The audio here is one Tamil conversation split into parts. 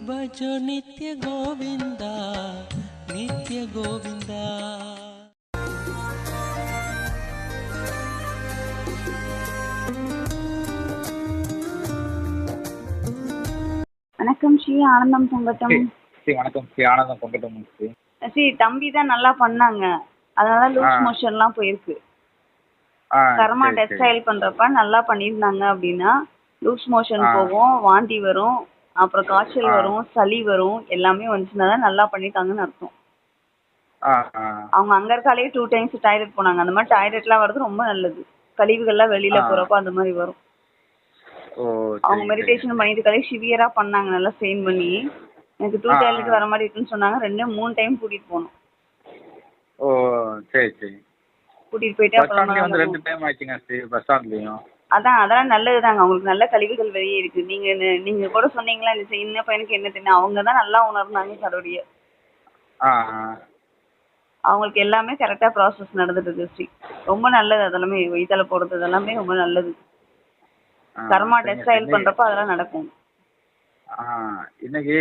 भजो नित्य गोविंदा नित्य गोविंदा. வணக்கம் ஸ்ரீ, ஆனந்தம் பொங்கட்டும். வணக்கம் ஸ்ரீ, ஆனந்தம் பொங்கட்டும் ஸ்ரீ. ஸ்ரீ, தம்பி தான் நல்லா பண்ணாங்க, அதனால லூஸ் மோஷன்லாம் போயிருக்கு. கர்மா டெக்ஸ்டைல் பண்றப்ப நல்லா பண்ணியிருந்தாங்க அப்படின்னா லூஸ் மோஷன் போகும், வாந்தி வரும், அப்புறம் காய்ச்சல் வரும், சளி வரும், எல்லாமே வந்துச்சுன்னா தான் நல்லா பண்ணிட்டாங்கன்னு அர்த்தம். அவங்க அங்க இருக்காலே 2 times டாய்லெட் போனாங்க. அந்த மாதிரி டாய்லெட்லாம் வர்றது ரொம்ப நல்லது. கழிவுகள்லாம் வெளியில போறப்ப அந்த மாதிரி வரும். அவங்க மெடிடேஷன் பண்ணிட்டு கழிவு சிவியரா பண்ணாங்க, நல்லா ஸ்ட்ரெயின் பண்ணி. எனக்கு 2 டாய்லெட் வர மாதிரி இருக்குன்னு சொன்னாங்க. 2-3 டைம் கூட்டிட்டு போனோம். ஓ சரி சரி. கூட்டிட்டு போயிட்டு அப்புறம் 2 டைம் ஆச்சுங்க பஸ் ஸ்டாண்ட்லயும். அதெல்லாம் நல்லதுதாங்க. அவங்களுக்கு நல்ல கழிவுகள் வெளியே இருக்கு. நீங்க கூட சொன்னீங்களா இந்த சின்ன பையனுக்கு என்ன தெரியும், அவங்க தான் நல்லா உணர்ந்தாங்க கடவுடைய. அவங்களுக்கு எல்லாமே கரெக்டா ப்ராசஸ் நடந்துட்டு இருக்கு ஸ்ரீ. ரொம்ப நல்லது. அதெல்லாமே வயிற்றால போடுறது இதெல்லாமே ரொம்ப நல்லது. கர்மா டெக்ஸ்டைல் பண்றப்ப அதெல்லாம் நடக்கும். இன்னைக்கு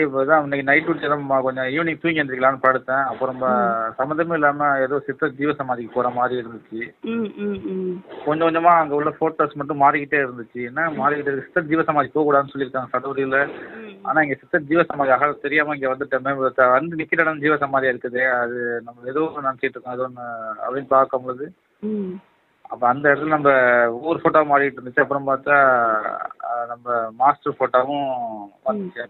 நைட் கொஞ்சம் ஈவினிங் தூங்கி எழுந்திரிக்கலாம்னு படுத்தேன். அப்புறம் சம்மந்தமே இல்லாம ஏதோ சித்தர் ஜீவசமாதிக்கு போற மாதிரி இருந்துச்சு. கொஞ்சம் கொஞ்சமா அங்க உள்ள போட்டோஸ் மட்டும் மாறிக்கிட்டே இருந்துச்சு. என்ன மாறிக்கிட்டே இருக்கு, சித்தர் ஜீவசமாதி போக கூடாதுன்னு சொல்லியிருக்காங்க சடோரியில. ஆனா இங்க சித்தர் ஜீவசமாதி தெரியாம இங்க வந்துட்டோமே, வந்து நிக்கிற இடம் ஜீவசமாதியா இருக்குது. அது நம்ம ஏதோ ஒன்று நினைச்சிட்டு இருக்கோம், அது ஒன்று அப்படின்னு பார்க்கும்போது அப்ப அந்த இடத்துல நம்ம ஒவ்வொரு போட்டோ மாறிட்டு இருந்துச்சு. அப்புறம் பார்த்தா நம்ம மாஸ்டர் போட்டோவும் வந்துச்சு.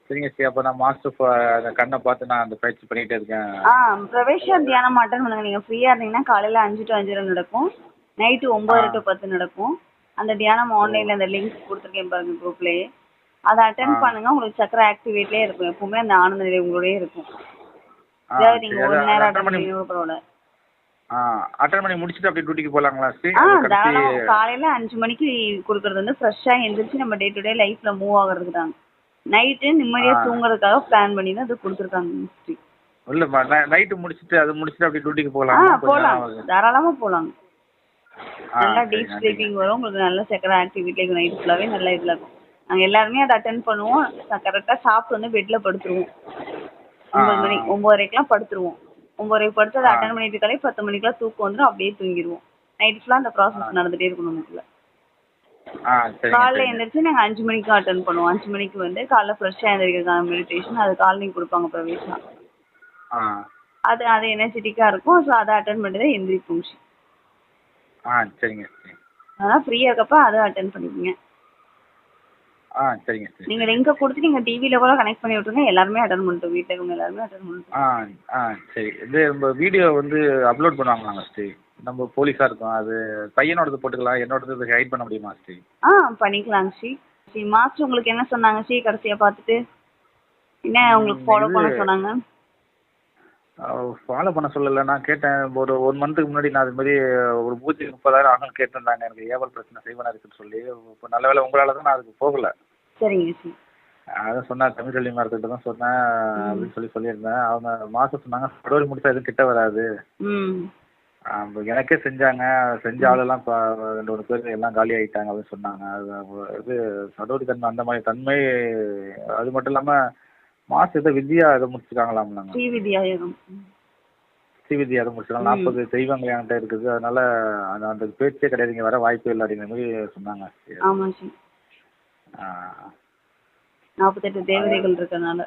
சரிங்க சரி. அப்ப நான் மாஸ்டர் கண்ணை பார்த்து நான் அந்த பயிற்சி பண்ணிட்டே இருக்கேன். பிரவேச தியானம் அட்டன் பண்ணுங்க. நீங்க ஃப்ரீயா இருந்தீங்கன்னா காலையில 5 to 5 நடக்கும், நைட்டு 9 to 10 நடக்கும். அந்த தியானம் ஆன்லைன்ல அந்த லிங்க் கொடுத்துருக்கேன் பாருங்க குரூப்லயே, அதை அட்டன் பண்ணுங்க. உங்களுக்கு சக்கரை ஆக்டிவேட்லயே இருக்கும், எப்பவுமே அந்த ஆனந்த நிலை உங்களோடய இருக்கும். நீங்க ஒரு நேரம் அட்டன் பண்ணி முடிச்சுட்டு அப்படியே டியூட்டிக்கு போலாங்களா? காலையில 5 மணிக்கு கொடுக்கறது வந்து ஃப்ரெஷ்ஷா எந்திரிச்சு நம்ம டே டு டே லைஃப்ல மூவ் ஆகுறதுக்கு தான். நைட்டு நிம்மதியா தூங்குறதுக்காக பிளான் பண்ணி தான் அது கொடுத்துருக்காங்க. இல்ல நைட்டு முடிச்சிட்டு அப்படியே டியூட்டிக்கு போலாம். போலாம், தாராளமா போலாம். நல்லா டீப் ஸ்லீப்பிங் வரும், உங்களுக்கு நல்ல சக்கரை ஆக்டிவிட்டி இருக்கும். நைட் ஃபுல்லாவே நல்ல இதுல இருக்கும். நாங்க எல்லாருமே அதை அட்டன் பண்ணுவோம். கரெக்டா சாப்பிட்டு வந்து பெட்ல படுத்துருவோம். 9 மணி 9:30க்குலாம் படுத்துருவோம். 9:30 படுத்து அதை அட்டன் பண்ணிட்டு இருக்காலே 10 மணிக்கெல்லாம் தூக்கம் வந்துடும், அப்படியே தூங்கிடுவோம். நைட் ஃபுல்லா அந்த ப்ராசஸ் நடந்துட்டே இருக்கும் நமக்குள்ள. காலைல எழுந்திரிச்சு நாங்கள் 5 மணிக்கு அட்டன் பண்ணுவோம். 5 மணிக்கு வந்து காலைல ஃப்ரெஷ்ஷாக எழுந்திரிக்கிறதுக்கான மெடிடேஷன் அது காலையில் கொடுப்பாங்க பிரவேசா. அது எனர்ஜெட்டிக்கா இருக்கும். ஸோ அதை அட்டன் பண்ணிட்டு தான் எந்திரிப்போம். சரிங்க. அதனால் ஃப்ரீயாக இருக்கப்ப அதை அட்டன் பண்ணிக்கோங்க. சரிங்க. நீங்க லிங்க கொடுத்து நீங்க டிவில கூட கனெக்ட் பண்ணி விட்டுருங்க, எல்லாருமே அட்டன் பண்ணிட்டோம். வீட்டில் இருக்கவங்க எல்லாருமே அட்டன் பண்ணிட்டோம். சரி. இது நம்ம வீடியோ வந்து அப்லோட் பண்ணுவாங்களாங்க ஸ்ரீ? நம்ம போலீஸா இருக்கோம், அது பையனோடது போட்டுக்கலாம், என்னோடது ஹைட் பண்ண முடியுமா ஸ்ரீ? பண்ணிக்கலாங்க ஸ்ரீ. ஸ்ரீ மாஸ்டர் உங்களுக்கு என்ன சொன்னாங்க ஸ்ரீ கடைசியா பார்த்துட்டு? என்ன உங்களுக்கு ஃபாலோ பண்ண சொன்னாங்க? ஃபாலோ பண்ண சொல்லலை, நான் கேட்டேன். ஒரு 1 மந்த்துக்கு முன்னாடி நான் அது மாதிரி ஒரு பூஜை 30,000 ஆகும் கேட்டிருந்தாங்க. எனக்கு ஏவல் பிரச்சனை செய்வனா இருக்குன்னு சொல்லி. இப்போ நல்ல வேலை உங்களால தான் நான் அதுக்கு போகல. சரிங்க சார். அதான் சொன்னேன், தமிழ் சொல்லி மார்க்கிட்ட தான் சொன்னேன் அப்படின்னு சொல்லியிருந்தேன். அவங்க மாதம் சொன்னாங்க கடவுள் முடிச்சா எதுவும் கிட்ட வராது. எனக்கே செஞ்சாங்க, செஞ்ச ஆளெல்லாம் 2-3 பேர் எல்லாம் காலி ஆகிட்டாங்க அப்படின்னு சொன்னாங்க. அது இது சடோரி தன்மை, அந்த மாதிரி தன்மை. அது மட்டும் இல்லாமல் மாசம் ஏதோ வித்யா ஏதோ முடிச்சிருக்காங்களாம். ஸ்ரீவித்யா அதை முடிச்சிருக்காங்க. 40 தெய்வங்கள் என்கிட்ட இருக்குது, அதனால அந்த பேச்சே கிடையாது, இங்கே வர வாய்ப்பே இல்லை அப்படிங்கிற மாதிரி சொன்னாங்க. ஆமா சார். 48 தேவதைகள் இருக்கனால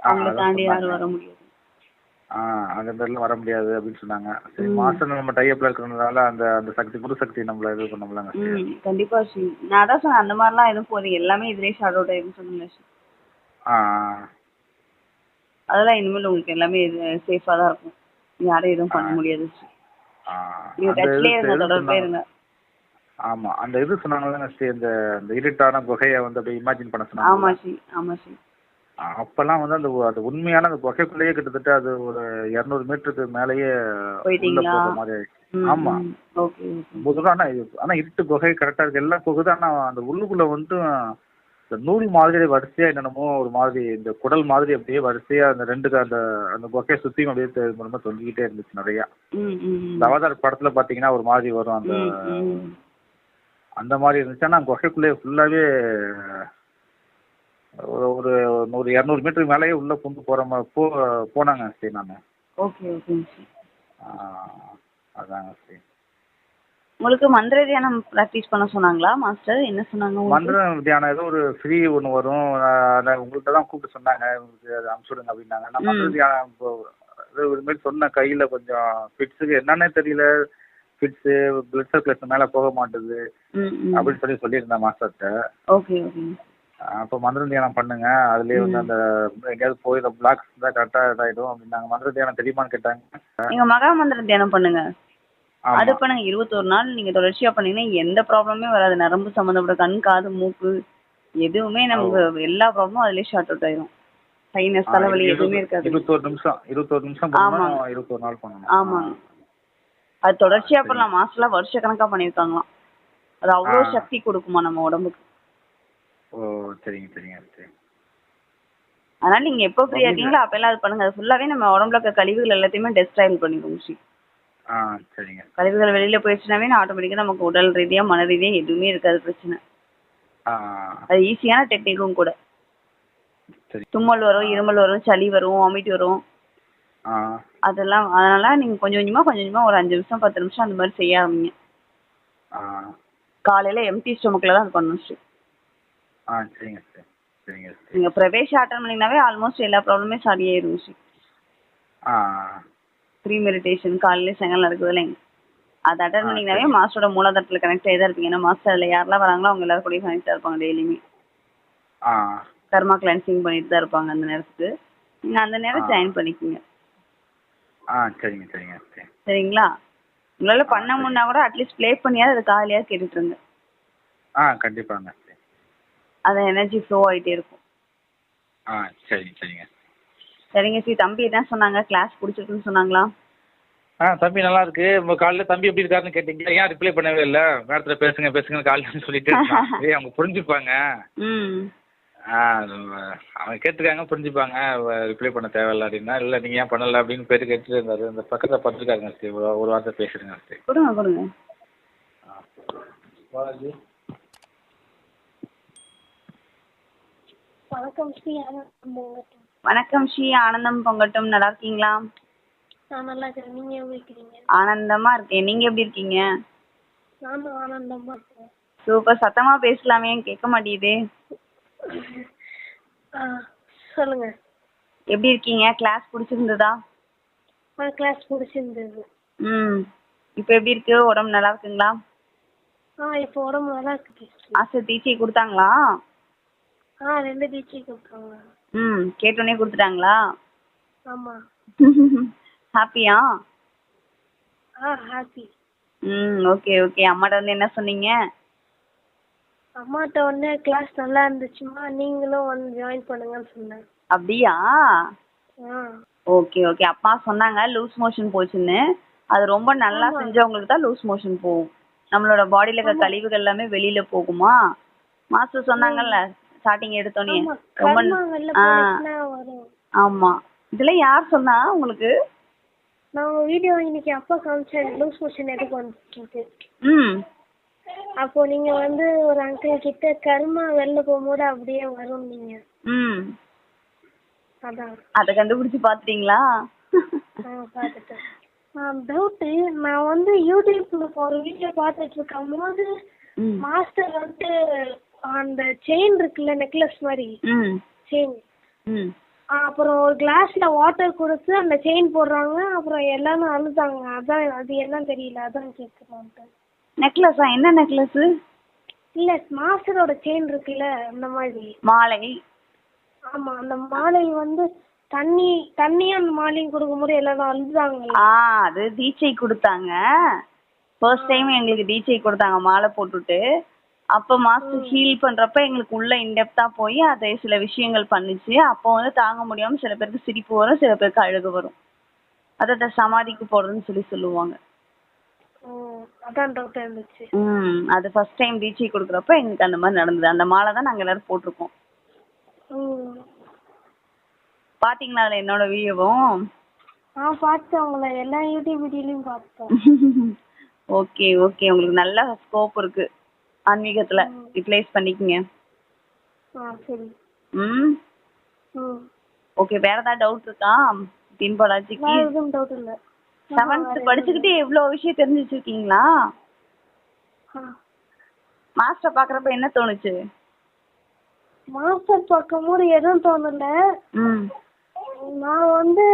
அவங்களை தாண்டி யாரும் வர முடியாது. அந்த மாதிரிலாம் வர முடியாது அப்படின்னு சொன்னாங்க. சரி, மாஸ்டர் நம்ம டைப்ல இருக்கிறதுனால அந்த அந்த சக்தி, குரு சக்தி நம்மள இது பண்ண முடியலங்க. கண்டிப்பா ஸ்ரீ. நான் அதான் சொன்னேன், அந்த மாதிரிலாம் எதுவும் போதும், எல்லாமே இதுலேயே ஷார்ட் அவுட் ஆயிருன்னு சொன்னீங்க ஸ்ரீ. அதெல்லாம் இனிமேல் உங்களுக்கு எல்லாமே சேஃபா தான் இருக்கும், யாரும் எதுவும் பண்ண முடியாது ஸ்ரீ. நீங்க டச்லயே இருங்க, தொடர்பே இருங்க. ஆமா, அந்த இது சொன்னாங்கல்ல ஸ்ரீ, இந்த இருட்டான குகையை வந்து அப்படியே இமேஜின் பண்ண சொன்னாங்க. ஆமா ஸ்ரீ, ஆமா ஸ்ரீ. அப்பெல்லாம் வந்து அந்த உண்மையான அந்த குகைக்குள்ளேயே கிட்டத்தட்ட அது ஒரு 200 மீட்டருக்கு மேலேயே போயிட்டீங்களா? மாதிரி ஆயிடுச்சு. ஆமா. ஆனா இருட்டு குகை கரெக்டா இருக்கு, எல்லாம் போகுது. ஆனா அந்த உள்ளுக்குள்ள வந்து இந்த நூல் மாதிரி வரிசையா என்னென்னமோ ஒரு மாதிரி இந்த குடல் மாதிரி அப்படியே வரிசையா அந்த 2 அந்த குகையை சுத்தியும் அப்படியே மூலமா தொங்கிக்கிட்டே இருந்துச்சு நிறையா. இந்த அவதார் படத்துல பாத்தீங்கன்னா ஒரு மாதிரி வரும். அந்த மாதிரி இருந்துச்சு. ஆனால் குகைக்குள்ளே ஃபுல்லாகவே ஒரு 100-200 மீட்டருக்கு மேலேயே உள்ளே பூந்து போனாங்க சரி. நான் ஓகே ஓகேங்க சார். அதாங்க சரி. உங்களுக்கு மந்திர தியானம் ப்ராக்டிஸ் பண்ண சொன்னாங்களா மாஸ்டர்? என்ன சொன்னாங்க உங்களுக்கு? மந்திர தியானம் ஏதோ ஒரு ஃப்ரீ ஒன்று வரும், அதை உங்கள்கிட்ட தான் கூப்பிட்டு சொன்னாங்க, உங்களுக்கு அதை அனுப்பிச்சுடுங்க அப்படின்னாங்க. நான் மந்திர தியானம் இப்போ இது மாதிரி சொன்ன கையில் கொஞ்சம் ஃபிட்ஸுக்கு என்னன்னே தெரியல, ஃபிட்ஸு பிளட் சர்க்குலேஷன் மேலே போக மாட்டுது அப்படின்னு சொல்லியிருந்தேன் மாஸ்டர்கிட்ட. Okay okay. அப்போ மந்திர தியானம் பண்ணுங்க, அதுலேயே வந்து அந்த எங்கேயாவது போய் இந்த பிளாக்ஸ் இருந்தால் கரெக்டாக இதாகிடும் அப்படின்னாங்க. மந்திர தியானம் தெரியுமான்னு கேட்டாங்க. நீங்கள் மகா மந்திர தியானம் பண்ணுங்க. அது பண்ணுங்க 21 நாள் நீங்கள் தொடர்ச்சியாக பண்ணீங்கன்னா எந்த ப்ராப்ளமே வராது. நரம்பு சம்மந்தப்பட்ட கண், காது, மூக்கு எதுவுமே நமக்கு எல்லா ப்ராப்ளமும் அதுலேயே ஷார்ட் அவுட் ஆயிடும். சைனஸ், தலைவலி எதுவுமே இருக்காது. 21 நிமிஷம் பண்ணணும், 21 நாள் பண்ணணும். ஆமாங்க, அது தொடர்ச்சியாக பண்ணலாம். மாசம்லாம் வருஷ கணக்காக பண்ணியிருக்காங்களாம். அது அவ்வளோ சக்தி கொடுக்குமா நம்ம உடம்புக்கு. ஓ சரிங்க சரிங்க சரி. அதனால நீங்கள் எப்போ ஃப்ரீயாக இருக்கீங்களோ அப்போல்லாம் அது பண்ணுங்க. அது ஃபுல்லாகவே நம்ம உடம்புல இருக்க கழிவுகள் எல்லாத்தையுமே டெஸ்ட்ராயில் பண்ணிடுவோம். சரிங்க. கழிவுகள் வெளியில் போயிடுச்சுனாவே ஆட்டோமேட்டிக்காக நமக்கு உடல் ரீதியாக மன ரீதியாக எதுவுமே இருக்காது பிரச்சனை. அது ஈஸியான டெக்னிக்கும் கூட. தும்மல் வரும், இருமல் வரும், சளி வரும், வாமிட் வரும், அதெல்லாம். அதனால நீங்கள் கொஞ்சம் கொஞ்சமாக ஒரு 5 நிமிஷம் 10 நிமிஷம் அந்த மாதிரி செய்ய ஆரம்பிங்க. காலையில் எம்டி ஸ்டொமக்கில் தான் அது பண்ணணும் ஸ்ரீ. சரிங்க சார் சரிங்க. நீங்கள் பிரவேஷ் அட்டன் பண்ணிங்கனாவே ஆல்மோஸ்ட் எல்லா ப்ராப்ளமே சரியாயிடும் ஸ்ரீ. ப்ரீ மெடிடேஷன் காலையில் சாயங்காலம் நடக்குது இல்லைங்க, அதை அட்டன் பண்ணிங்கனாவே மாஸ்டரோட மூலாதாரத்தில் கனெக்ட் ஆகி தான் இருப்பீங்க. ஏன்னா மாஸ்டர் அதில் யாரெல்லாம் வராங்களோ அவங்க எல்லாரும் கூடயும் கனெக்டாக இருப்பாங்க. டெய்லியுமே கர்மா கிளென்சிங் பண்ணிட்டு தான் இருப்பாங்க அந்த நேரத்துக்கு. நீங்கள் அந்த நேரம் ஜாயின் பண்ணிக்கோங்க. சரிங்க சரிங்க சரிங்களா? உங்களால் பண்ண முன்னா கூட அட்லீஸ்ட் ப்ளே பண்ணியாவது அது காலையாக கேட்டுட்ருங்க. கண்டிப்பாங்க. அது எனர்ஜி ஃப்ளோ ஆகிட்டே இருக்கும். சரிங்க சரிங்க சரிங்க ஸ்ரீ. தம்பி என்ன சொன்னாங்க? கிளாஸ் பிடிச்சிருக்குன்னு சொன்னாங்களா? தம்பி நல்லா இருக்கு. காலையில் தம்பி எப்படி இருக்காருன்னு கேட்டீங்களா? ஏன் ரிப்ளை பண்ணவே இல்லை? மேடத்தில் பேசுங்க பேசுங்கன்னு காலையில் சொல்லிட்டு அவங்க புரிஞ்சுப்பாங்க. அவங்க கேட்டுருக்காங்க, புரிஞ்சுப்பாங்க, ரிப்ளை பண்ண தேவையில்ல அப்படின்னா. இல்லை நீங்கள் ஏன் பண்ணலை அப்படின்னு பேர் கேட்டுட்டு இருந்தார். இந்த பக்கத்தில் பார்த்துருக்காருங்க ஸ்ரீ. ஒரு வார்த்தை பேசுறேங்க ஸ்ரீ. கொடுங்க கொடுங்க. பாலாஜி வணக்கம் ஸ்ரீ. ஆனந்தம் பொங்கட்டும். வணக்கம் ஸ்ரீ. ஆனந்தம் பொங்கட்டும். நல்லா இருக்கீங்களா? நான் நல்லா இருக்கேன். நீங்க எப்படி இருக்கீங்க? ஆனந்தமா இருக்கேன். நீங்க எப்படி இருக்கீங்க? நானும் ஆனந்தமா இருக்கேன். சூப்பர். சத்தமா பேசலாமே, கேட்க மாட்டேங்குது. சொல்லுங்க. எப்படி இருக்கீங்க? கிளாஸ் பிடிச்சிருந்ததா? கிளாஸ் பிடிச்சிருந்தது. இப்போ எப்படி இருக்கு? உடம்பு நல்லா இருக்குங்களா? இப்போ உடம்பு நல்லா இருக்கு. ஆசை தீட்சை கொடுத்தாங்களா? 2 தீட்சை கொடுத்தாங்க. கேட்டோன்னே கொடுத்துட்டாங்களா? ஆமா. ஹாப்பியா? ஹாப்பி. Okay okay. அம்மாட்ட வந்து என்ன சொன்னீங்க? அம்மாட்ட வந்து கிளாஸ் நல்லா இருந்துச்சுமா, நீங்களும் வந்து ஜாயின் பண்ணுங்கன்னு சொன்னேன். அப்படியா? Okay okay. அப்பா சொன்னாங்க லூஸ் மோஷன் போச்சுன்னு. அது ரொம்ப நல்லா செஞ்சவங்களுக்கு தான் லூஸ் மோஷன் போகும். நம்மளோட பாடியில இருக்க கழிவுகள் எல்லாமே வெளியில போகுமா? மாஸ்டர் சொன்னாங்கல்ல ஸ்டார்டிங் எடுத்தோன்னே. ஆமா. இதுல யார் சொன்னா உங்களுக்கு? நான் வீடியோ இன்னைக்கு அப்பா காமிச்சேன், லூஸ் மோஷன் எதுக்கு வந்துட்டு. அப்போ நீங்க வந்து ஒரு அங்கிள் கிட்ட கர்மா வெளில போகும்போது அப்படியே வரும் நீங்க. அதான் அத கண்டுபிடிச்சு பாத்துட்டீங்களா? பாத்துட்டேன். டவுட், நான் வந்து யூடியூப்ல ஒரு வீடியோ பார்த்துட்டு இருக்கும் போது மாஸ்டர் வந்து அந்த செயின் இருக்குல்ல, நெக்லஸ் மாதிரி செயின், அப்புறம் ஒரு கிளாஸ்ல வாட்டர் கொடுத்து அந்த செயின் போடுறாங்க, அப்புறம் எல்லாரும் அழுதாங்க. அதான் அது என்னன்னு தெரியல, அதான் கேட்கலான்ட்டு. நெக்லஸா? என்ன நெக்லஸ்? இல்ல, மாஸ்டரோட செயின் இருக்குல்ல அந்த மாதிரி மாலை. ஆமா, அந்த மாலை வந்து தண்ணியும் அந்த மாலையும் கொடுக்கும்போது எல்லாரும் அழுதாங்க. அது தீட்சை கொடுத்தாங்க. ஃபர்ஸ்ட் டைம் எங்களுக்கு தீட்சை கொடுத்தாங்க மாலை போட்டுட்டு. அப்போ மாஸ்டர் ஹீல் பண்றப்ப எங்களுக்கு உள்ள இன்டெப்தா போய் அதை சில விஷயங்கள் பண்ணுச்சு. அப்போ வந்து தாங்க முடியாம சில பேருக்கு சிரிப்பு வரும், சில பேருக்கு அழுகு வரும். அதை சமாதிக்கு போடுறதுன்னு சொல்லுவாங்க. அதான் டவுட் இருந்துச்சு. அது ஃபர்ஸ்ட் டைம் தீட்சை கொடுக்குறப்ப எங்களுக்கு அந்த மாதிரி நடந்தது. அந்த மாலை தான் நாங்க எல்லாரும் போட்டிருக்கோம். பாத்தீங்களா அதுல என்னோட வீடியோவும்? பார்த்தேன், உங்களை எல்லா யூடியூப் வீடியோலயும் பார்த்தேன். Okay okay. உங்களுக்கு நல்ல ஸ்கோப் இருக்கு. ஆன்மீகத்துல யூட்டிலைஸ் பண்ணிக்கங்க. சரி. ம் ஓகே. வேற ஏதாவது டவுட் இருக்கா தீன் பாலாஜிக்கு? எதுவும் டவுட் இல்ல. 7th படிச்சுக்கிட்டு எவ்வளவு விஷயம் தெரிஞ்சு வச்சிருக்கீங்களா? மாஸ்டர் பாக்குறப்ப என்ன தோணுச்சு? மாஸ்டர் பார்க்கும்போது எதுவும் தோணல. நான் வந்து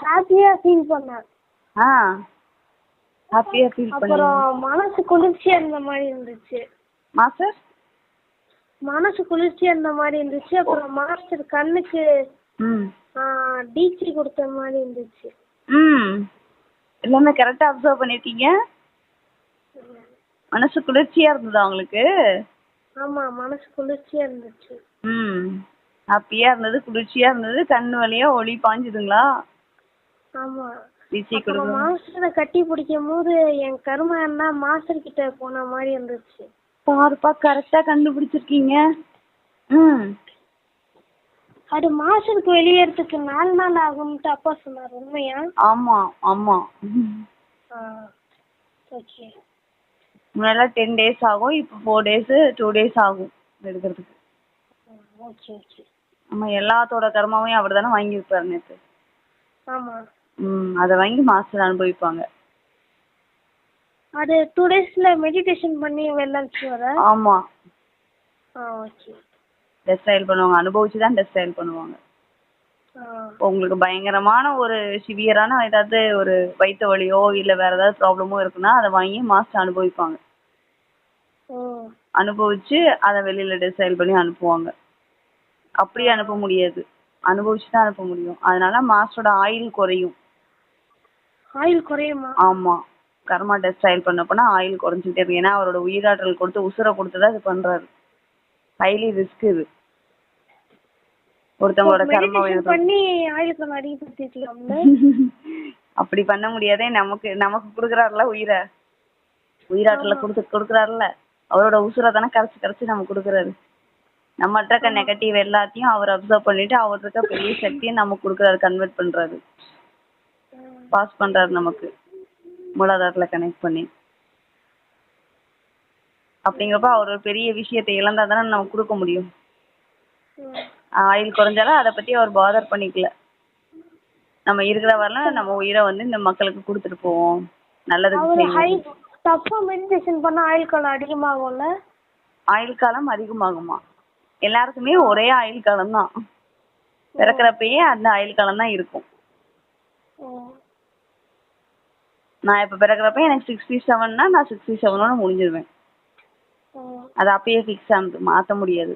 ஹாப்பியா ஃபீல் பண்ணேன். ஹாப்பியா ஃபீல் பண்ணீங்க. அப்புறம் மனசு குளிர்ச்சியா இருந்த மாதிரி இருந்துச்சு. மாஸ்டர் மனசு குளிர்ச்சியா இருந்த மாதிரி இருந்துச்சு. அப்புறம் மாஸ்டர் கண்ணுக்கு டீச்சி கொடுத்த மாதிரி இருந்துச்சு. எல்லாமே கரெக்டா அப்சர்வ் பண்ணிருக்கீங்க. மனசு குளிர்ச்சியா இருந்ததா உங்களுக்கு? ஆமா, மனசு குளிர்ச்சியா இருந்துச்சு. ஹாப்பியா இருந்தது, குளிர்ச்சியா இருந்தது. கண்ணு வழியா ஒளி பாஞ்சுதுங்களா? ஆமா. மாஸ்டரை கட்டி பிடிக்கும் போது என் கருமா என்ன மாஸ்டர் கிட்ட போன மாதிரி இருந்துச்சு. பாருப்பா, கரெக்டா கண்டுபிடிச்சிருக்கீங்க. அது மாஸ்டருக்கு வெளியேறதுக்கு 4 நாள் ஆகும்ட்டு அப்பா சொன்னார். உண்மையா? ஆமா ஆமா. ஓகே. முன்னாடி 10 days ஆகும், இப்போ 4 days 2 days ஆகும் எடுக்கிறதுக்கு. Okay okay. ஆமா, எல்லாத்தோட கர்மாவையும் அவர் தானே வாங்கியிருப்பாரு நேற்று. ஆமா. அதை வாங்கி மாஸ்டர் அனுபவிப்பாங்க. அது 2 daysல மெடிடேஷன் பண்ணி வெள்ளச்சு வர. ஆமா. ஓகே. டெஸ்டைல் பண்ணுவாங்க, அனுபவிச்சு தான் டெஸ்டைல் பண்ணுவாங்க. உங்களுக்கு பயங்கரமான ஒரு சிவியரான ஏதாவது ஒரு வயிற்று வலியோ இல்லை வேற ஏதாவது ப்ராப்ளமோ இருக்குன்னா அதை வாங்கி மாஸ்டர் அனுபவிப்பாங்க. அனுபவிச்சு அதை வெளியில டெஸ்டைல் பண்ணி அனுப்புவாங்க. அப்படியே அனுப்ப முடியாது, அனுபவிச்சு தான் அனுப்ப முடியும். அதனால மாஸ்டரோட ஆயில் குறையும். ஆயில் குறையுமா? ஆமா, கர்மா டெஸ்டைல் பண்ண போனா ஆயில் குறைஞ்சிட்டே இருக்கு. ஏன்னா அவரோட உயிராற்றல் கொடுத்து உசுரை கொடுத்துதான் இது பண்றாரு. ஹைலி ரிஸ்க் இது. ஒருத்தவங்களோட கர்மா பண்ணி ஆயுள் அதிகப்படுத்திக்கலாம்ல. அப்படி பண்ண முடியாதே. நமக்கு கொடுக்குறாருல உயிரை, உயிராற்றல கொடுக்குறாருல. அவரோட உசுரை தானே கரைச்சு நமக்கு கொடுக்குறாரு. நம்மகிட்ட இருக்க நெகட்டிவ் எல்லாத்தையும் அவர் அப்சர்வ் பண்ணிட்டு அவர்கிட்ட இருக்க பெரிய சக்தியை நமக்கு கொடுக்குறாரு, கன்வெர்ட் பண்றாரு, பாஸ் பண்றாரு நமக்கு மூலாதாரத்துல கனெக்ட் பண்ணி. அப்படிங்கிறப்ப அவர் ஒரு பெரிய விஷயத்தை இழந்தா தானே நமக்கு கொடுக்க முடியும். ஆயில் குறைஞ்சாலும் அதை பத்தி அவர் பாதர் பண்ணிக்கல. நம்ம இருக்கிற வரலாம் நம்ம உயிரை வந்து இந்த மக்களுக்கு கொடுத்துட்டு போவோம், நல்லதுக்கு. தப்பா மெடிடேஷன் பண்ணா ஆயுள் காலம் அதிகமாகும்ல? ஆயுள் காலம் அதிகமாகுமா? எல்லாருக்குமே ஒரே ஆயுள் காலம் தான். பிறக்கிறப்பயே அந்த ஆயுள் காலம் தான் இருக்கும். நான் இப்ப பிறக்கிறப்ப எனக்கு 67னா நான் 67ஓட முடிஞ்சிருவேன். அது அப்பயே ஃபிக்ஸ் ஆனது, மாத்த முடியாது.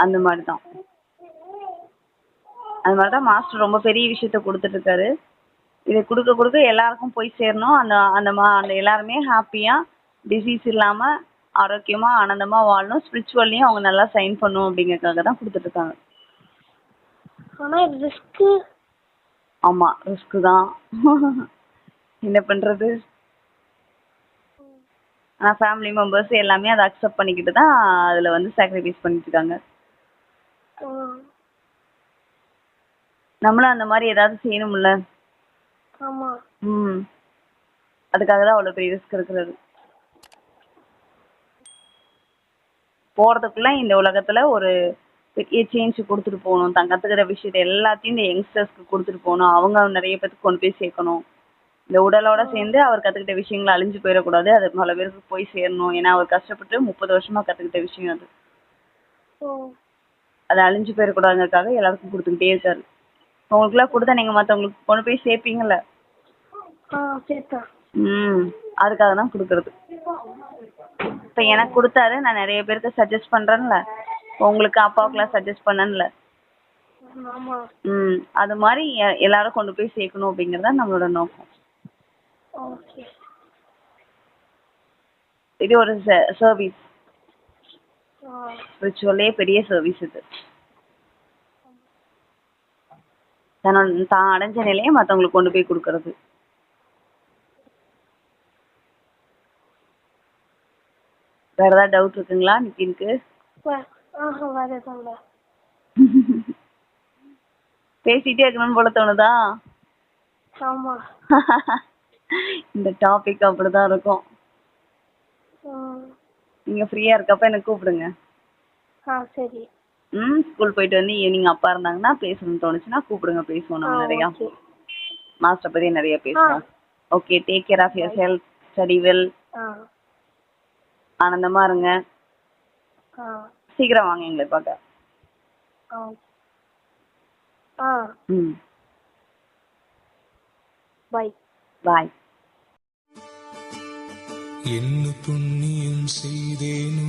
அந்த மாதிரிதான். அது மாதிரிதான் மாஸ்டர் ரொம்ப பெரிய விஷயத்த கொடுத்துட்டு இருக்காரு. இதை கொடுக்க கொடுக்க எல்லாருக்கும் போய் சேரணும். அந்த எல்லாருமே ஹாப்பியா டிசீஸ் இல்லாம ஆரோக்கியமா ஆனந்தமா வாழணும். ஸ்பிரிச்சுவல்லையும் அவங்க நல்லா சைன் பண்ணும் அப்படிங்கறதுக்காக தான் கொடுத்துட்டு இருக்காங்க. ஆமா, ரிஸ்க் தான். என்ன பண்றது? ஆனா ஃபேமிலி மெம்பர்ஸ் எல்லாமே அதை அக்செப்ட் பண்ணிக்கிட்டு தான் அதுல வந்து சாக்ரிஃபைஸ் பண்ணிட்டு இருக்காங்க. நம்மளும் அந்த மாதிரி ஏதாவது செய்யணும்ல. அதுக்காக தான் அவ்வளவு பெரிய ரிஸ்க் இருக்கிறது. போறதுக்குள்ள இந்த உலகத்துல ஒரு பெரிய சேஞ்ச் கொடுத்துட்டு போகணும். தான் கத்துக்கிற விஷயத்த எல்லாத்தையும் இந்த யங்ஸ்டர்ஸ்க்கு கொடுத்துட்டு போகணும். அவங்க நிறைய பேருக்கு கொண்டு போய் சேர்க்கணும். இந்த உடலோட சேர்ந்து அவர் கத்துக்கிட்ட விஷயங்களை அழிஞ்சு போயிடக்கூடாது. அது பல பேருக்கு போய் சேரணும். ஏன்னா அவர் கஷ்டப்பட்டு 30 வருஷமா கத்துக்கிட்ட விஷயம் அது. அது அழிஞ்சு போயிடக்கூடாதுங்கிறதுக்காக எல்லாருக்கும் கொடுத்துக்கிட்டே இருக்காரு. உங்களுக்குலாம் கொடுத்தா நீங்க மற்றவங்களுக்கு கொண்டு போய் சேர்ப்பீங்கல்ல. அதுக்காக தான் கொடுக்கறது. இப்ப எனக்கு கொடுத்தாரு, நான் நிறைய பேருக்கு சஜஸ்ட் பண்றேன்ல. உங்களுக்கு அப்பாவுக்குலாம் சஜஸ்ட் பண்ணல. அது மாதிரி எல்லாரும் கொண்டு போய் சேர்க்கணும் அப்படிங்கறத நம்மளோட நோக்கம். இது ஒரு சர்வீஸ், ஸ்பிரிச்சுவலே பெரிய சர்வீஸ் இது. தான் அடைஞ்ச நிலையை மற்றவங்களுக்கு கொண்டு போய் கொடுக்கறது. வேற ஏதாவது டவுட் இருக்குங்களா நிக்கினுக்கு? பேசிட்டே இருக்கணும்னு போல தோணுதா? இந்த டாபிக் அப்படிதான் இருக்கும். நீங்க ஃப்ரீயா இருக்கப்ப எனக்கு கூப்பிடுங்க. சரி. ஸ்கூல் போயிட்டு வந்து ஈவினிங் அப்பா இருந்தாங்கன்னா பேசணும்னு தோணுச்சுன்னா கூப்பிடுங்க, பேசுவோம் நம்ம நிறையா. ஓகே. மாஸ்டர் பத்தி நிறைய பேசுவோம். Okay, take care of your health, study well. ஆனந்தமா இருங்க. சீக்கிரம் வாங்க எங்களை பார்க்க. பாய். பாய். என்ன புண்ணியம் செய்தேனோ